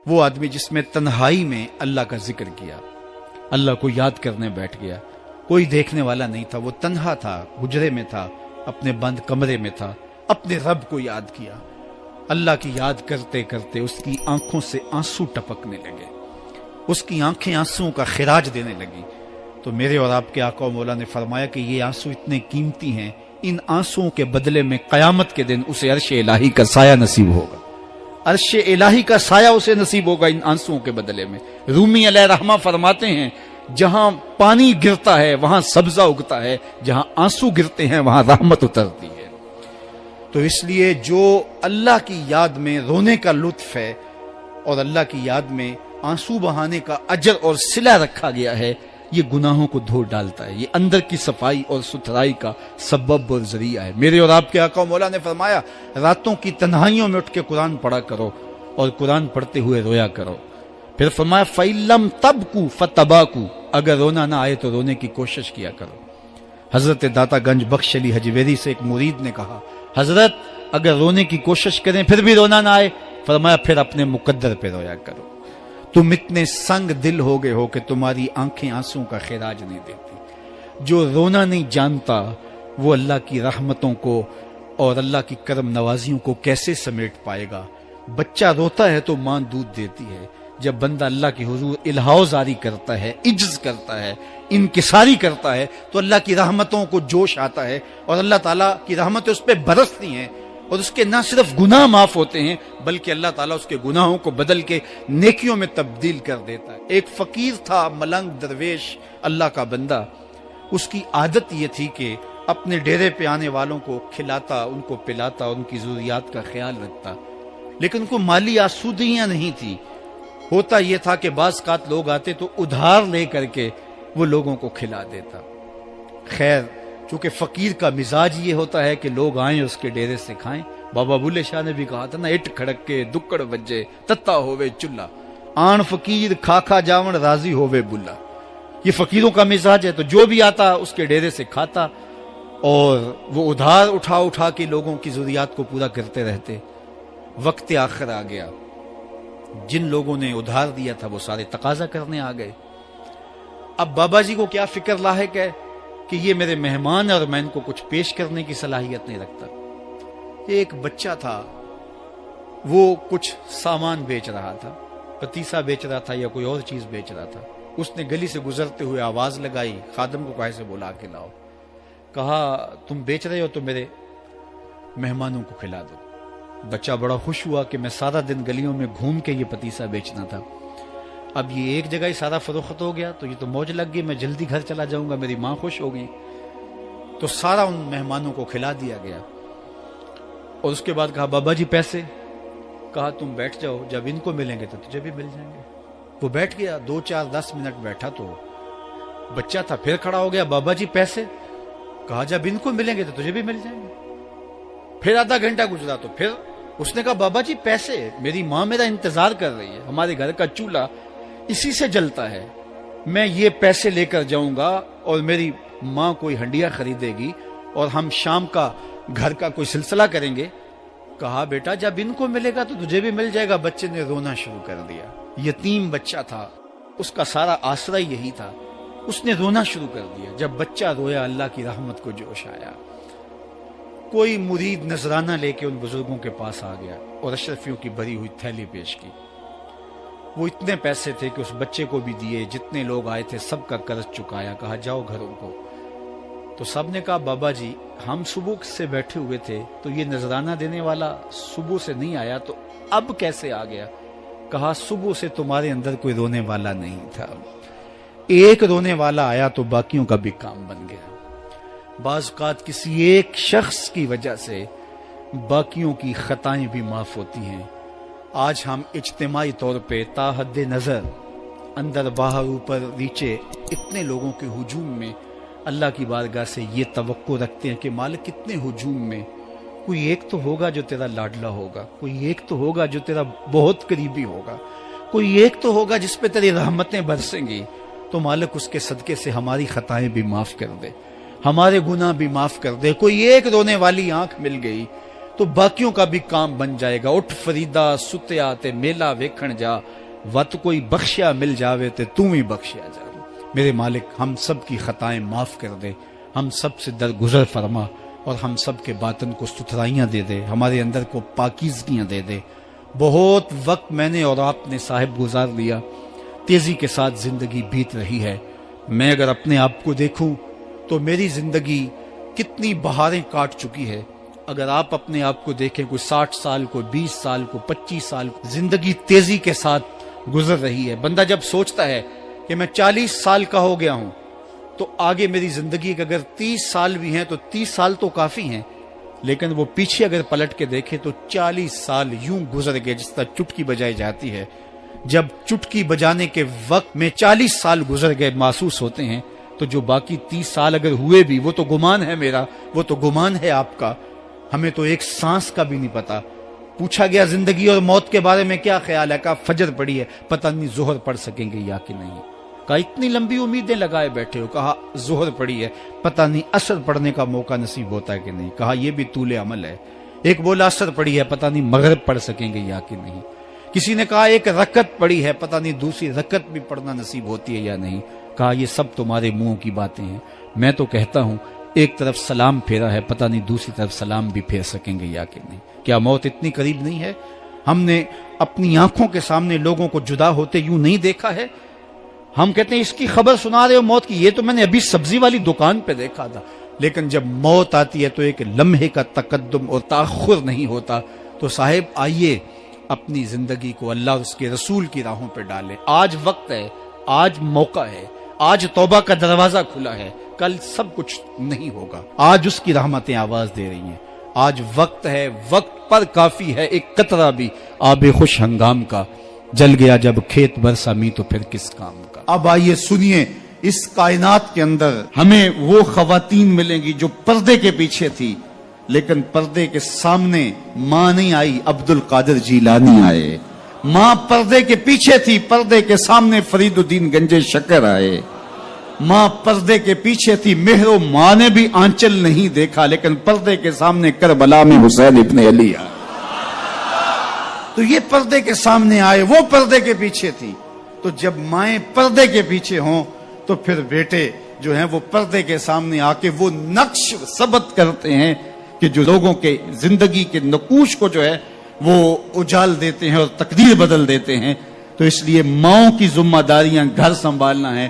وہ آدمی جس میں تنہائی میں اللہ کا ذکر کیا، اللہ کو یاد کرنے بیٹھ گیا، کوئی دیکھنے والا نہیں تھا، وہ تنہا تھا، حجرے میں تھا، اپنے بند کمرے میں تھا، اپنے رب کو یاد کیا۔ اللہ کی یاد کرتے کرتے اس کی آنکھوں سے آنسو ٹپکنے لگے، اس کی آنکھیں آنسوؤں کا خراج دینے لگی۔ تو میرے اور آپ کے آقا و مولا نے فرمایا کہ یہ آنسو اتنے قیمتی ہیں، ان آنسوؤں کے بدلے میں قیامت کے دن اسے عرش الہی کا سایہ نصیب ہوگا، عرش الہی کا سایہ اسے نصیب ہوگا ان آنسوؤں کے بدلے میں۔ رومی علیہ رحمہ فرماتے ہیں جہاں پانی گرتا ہے وہاں سبزہ اگتا ہے، جہاں آنسو گرتے ہیں وہاں رحمت اترتی ہے۔ تو اس لیے جو اللہ کی یاد میں رونے کا لطف ہے اور اللہ کی یاد میں آنسو بہانے کا اجر اور صلہ رکھا گیا ہے، یہ گناہوں کو دھو ڈالتا ہے، یہ اندر کی صفائی اور ستھرائی کا سبب اور ذریعہ ہے۔ میرے اور آپ کے آقا و مولا نے فرمایا راتوں کی تنہائیوں میں اٹھ کے قرآن پڑھا کرو اور قرآن پڑھتے ہوئے رویا کرو۔ پھر فرمایا فَإِلَّمْ تَبْكُوا فَتَبَاكُوا، اگر رونا نہ آئے تو رونے کی کوشش کیا کرو۔ حضرت داتا گنج بخش علی حجویری سے ایک مرید نے کہا حضرت اگر رونے کی کوشش کریں پھر بھی رونا نہ آئے، فرمایا پھر اپنے مقدر پہ رویا کرو۔ تم اتنے سنگ دل ہو گئے ہو کہ تمہاری آنکھیں آنسوں کا خراج نہیں دیتی۔ جو رونا نہیں جانتا وہ اللہ کی رحمتوں کو اور اللہ کی کرم نوازیوں کو کیسے سمیٹ پائے گا؟ بچہ روتا ہے تو ماں دودھ دیتی ہے، جب بندہ اللہ کی حضور الہاؤ زاری کرتا ہے، عجز کرتا ہے، انکساری کرتا ہے تو اللہ کی رحمتوں کو جوش آتا ہے اور اللہ تعالیٰ کی رحمتیں اس پہ برستی ہیں، اور اس کے نہ صرف گناہ معاف ہوتے ہیں بلکہ اللہ تعالیٰ اس کے گناہوں کو بدل کے نیکیوں میں تبدیل کر دیتا ہے۔ ایک فقیر تھا، ملنگ درویش، اللہ کا بندہ، اس کی عادت یہ تھی کہ اپنے ڈیرے پہ آنے والوں کو کھلاتا، ان کو پلاتا، ان کی ضروریات کا خیال رکھتا، لیکن ان کو مالی آسودگیاں نہیں تھی۔ ہوتا یہ تھا کہ بعض اوقات لوگ آتے تو ادھار لے کر کے وہ لوگوں کو کھلا دیتا۔ خیر چونکہ فقیر کا مزاج یہ ہوتا ہے کہ لوگ آئیں اس کے ڈیرے سے کھائیں، بابا بلے شاہ نے بھی کہا تھا نا، اٹ کھڑک کے دکڑ بجے تتا ہووے چلا، آن فقیر کھا کھا جاون راضی ہووے بلا۔ یہ فقیروں کا مزاج ہے، تو جو بھی آتا اس کے ڈیرے سے کھاتا اور وہ ادھار اٹھا اٹھا کے لوگوں کی ضروریات کو پورا کرتے رہتے۔ وقت آخر آ گیا، جن لوگوں نے ادھار دیا تھا وہ سارے تقاضا کرنے آ گئے۔ اب بابا جی کو کیا فکر لاحق ہے کہ یہ میرے مہمان اور میں ان کو کچھ پیش کرنے کی صلاحیت نہیں رکھتا۔ ایک بچہ تھا، وہ کچھ سامان بیچ رہا تھا، پتیسا بیچ رہا تھا یا کوئی اور چیز بیچ رہا تھا۔ اس نے گلی سے گزرتے ہوئے آواز لگائی، خادم کو کہا سے بلا کے لاؤ، کہا تم بیچ رہے ہو تو میرے مہمانوں کو کھلا دو۔ بچہ بڑا خوش ہوا کہ میں سارا دن گلیوں میں گھوم کے یہ پتیسا بیچنا تھا، اب یہ ایک جگہ ہی سارا فروخت ہو گیا تو یہ تو موج لگ گئی، میں جلدی گھر چلا جاؤں گا، میری ماں خوش ہوگی۔ تو سارا ان مہمانوں کو کھلا دیا گیا اور اس کے بعد کہا بابا جی پیسے؟ کہا تم بیٹھ جاؤ، جب ان کو ملیں گے تو تجھے بھی مل جائیں گے۔ وہ بیٹھ گیا، 2 4 10 منٹ بیٹھا تو بچہ تھا، پھر کھڑا ہو گیا، بابا جی پیسے؟ کہا جب ان کو ملیں گے تو تجھے بھی مل جائیں گے۔ پھر آدھا گھنٹہ گزرا تو پھر اس نے کہا بابا جی پیسے؟ میری ماں میرا انتظار کر رہی ہے، ہمارے گھر کا چولہا اسی سے جلتا ہے، میں یہ پیسے لے کر جاؤں گا اور میری ماں کوئی ہنڈیا خریدے گی اور ہم شام کا گھر کا کوئی سلسلہ کریں گے۔ کہا بیٹا جب ان کو ملے گا تو تجھے بھی مل جائے گا۔ بچے نے رونا شروع کر دیا، یتیم بچہ تھا، اس کا سارا آسرا یہی تھا، اس نے رونا شروع کر دیا۔ جب بچہ رویا اللہ کی رحمت کو جوش آیا، کوئی مرید نذرانہ لے کے ان بزرگوں کے پاس آ گیا اور اشرفیوں کی بھری ہوئی تھیلی پیش کی۔ وہ اتنے پیسے تھے کہ اس بچے کو بھی دیے، جتنے لوگ آئے تھے سب کا قرض چکایا، کہا جاؤ گھروں کو۔ تو سب نے کہا بابا جی ہم صبح سے بیٹھے ہوئے تھے تو یہ نذرانہ دینے والا صبح سے نہیں آیا تو اب کیسے آ گیا؟ کہا صبح سے تمہارے اندر کوئی رونے والا نہیں تھا، ایک رونے والا آیا تو باقیوں کا بھی کام بن گیا۔ بعض اوقات کسی ایک شخص کی وجہ سے باقیوں کی خطائیں بھی معاف ہوتی ہیں۔ آج ہم اجتماعی طور پہ تا حد نظر اندر باہر اوپر نیچے اتنے لوگوں کے ہجوم میں اللہ کی بارگاہ سے یہ توقع رکھتے ہیں کہ مالک کتنے ہجوم میں کوئی ایک تو ہوگا جو تیرا لاڈلا ہوگا، کوئی ایک تو ہوگا جو تیرا بہت قریبی ہوگا، کوئی ایک تو ہوگا جس پہ تیری رحمتیں برسیں گی۔ تو مالک اس کے صدقے سے ہماری خطائیں بھی معاف کر دے، ہمارے گناہ بھی معاف کر دے۔ کوئی ایک رونے والی آنکھ مل گئی تو باقیوں کا بھی کام بن جائے گا. اٹھ فریدا ستیا تے میلا ویکھن جا, وت کوئی بخشیا مل جاوے تے تو ہی بخشیا جا. میرے مالک ہم سب کی خطائیں معاف کر دے, ہم سب سے درگزر فرما, اور ہم سب کے باطن کو ستھرائیاں دے دے, ہمارے اندر کو پاکیزگیاں دے دے. بہت وقت میں نے اور آپ نے صاحب گزار لیا, تیزی کے ساتھ زندگی بیت رہی ہے. میں اگر اپنے آپ کو دیکھوں تو میری زندگی کتنی بہاریں کاٹ چکی ہے. اگر آپ اپنے آپ کو دیکھیں, کوئی 60 سال, کوئی 20 سال, کوئی 25 سال, زندگی تیزی کے ساتھ گزر رہی ہے. بندہ جب سوچتا ہے کہ میں 40 سال کا ہو گیا ہوں تو آگے میری زندگی کے اگر 30 سال بھی ہیں تو 30 سال تو کافی ہیں, لیکن وہ پیچھے اگر پلٹ کے دیکھے تو 40 سال یوں گزر گئے جس طرح چٹکی بجائی جاتی ہے. جب چٹکی بجانے کے وقت میں 40 سال گزر گئے محسوس ہوتے ہیں, تو جو باقی 30 سال اگر ہوئے بھی, وہ تو گمان ہے میرا, وہ تو گمان ہے آپ کا. ہمیں تو ایک سانس کا بھی نہیں پتا. پوچھا گیا زندگی اور موت کے بارے میں کیا خیال ہے, کہا فجر پڑی ہے, پتہ نہیں ظہر پڑھ سکیں گے یا کہ نہیں. کہا اتنی لمبی امیدیں لگائے بیٹھے ہو, کہا ظہر پڑی ہے, پتہ نہیں عصر پڑھنے کا موقع نصیب ہوتا ہے کہ نہیں. کہا یہ بھی طول عمل ہے. ایک بولا عصر پڑی ہے, پتہ نہیں مغرب پڑھ سکیں گے یا کہ نہیں. کسی نے کہا ایک رکعت پڑی ہے, پتہ نہیں دوسری رکعت بھی پڑھنا نصیب ہوتی ہے یا نہیں. کہا یہ سب تمہارے منہوں کی باتیں ہیں. میں تو کہتا ہوں ایک طرف سلام پھیرا ہے, پتہ نہیں دوسری طرف سلام بھی پھیر سکیں گے یا کہ نہیں. کیا موت اتنی قریب نہیں ہے؟ ہم نے اپنی آنکھوں کے سامنے لوگوں کو جدا ہوتے یوں نہیں دیکھا ہے. ہم کہتے ہیں اس کی خبر سنا رہے ہو موت کی, یہ تو میں نے ابھی سبزی والی دکان پہ دیکھا تھا. لیکن جب موت آتی ہے تو ایک لمحے کا تقدم اور تاخر نہیں ہوتا. تو صاحب آئیے اپنی زندگی کو اللہ اور اس کے رسول کی راہوں پہ ڈالیں. آج وقت ہے, آج موقع ہے, آج توبہ کا دروازہ کھلا ہے, کل سب کچھ نہیں ہوگا. آج اس کی رحمتیں آواز دے رہی ہیں. آج وقت ہے, وقت پر کافی ہے ایک قطرہ بھی آب خوش ہنگام کا. جل گیا جب کھیت برسا می تو پھر کس کام کا. اب آئیے سنیے, اس کائنات کے اندر ہمیں وہ خواتین ملیں گی جو پردے کے پیچھے تھی, لیکن پردے کے سامنے ماں نہیں آئی, عبد القادر جیلانی آئے. ماں پردے کے پیچھے تھی, پردے کے سامنے فرید الدین گنج شکر آئے. ماں پردے کے پیچھے تھی, مہر و ماں نے بھی آنچل نہیں دیکھا, لیکن پردے کے سامنے کربلا میں حسین ابن علی آئے. تو یہ پردے کے سامنے آئے, وہ پردے کے پیچھے تھی. تو جب مائیں پردے کے پیچھے ہوں تو پھر بیٹے جو ہیں وہ پردے کے سامنے آ کے وہ نقش ثبت کرتے ہیں کہ جو لوگوں کے زندگی کے نقوش کو جو ہے وہ اجال دیتے ہیں اور تقدیر بدل دیتے ہیں. تو اس لیے ماؤں کی ذمہ داریاں گھر سنبھالنا ہے,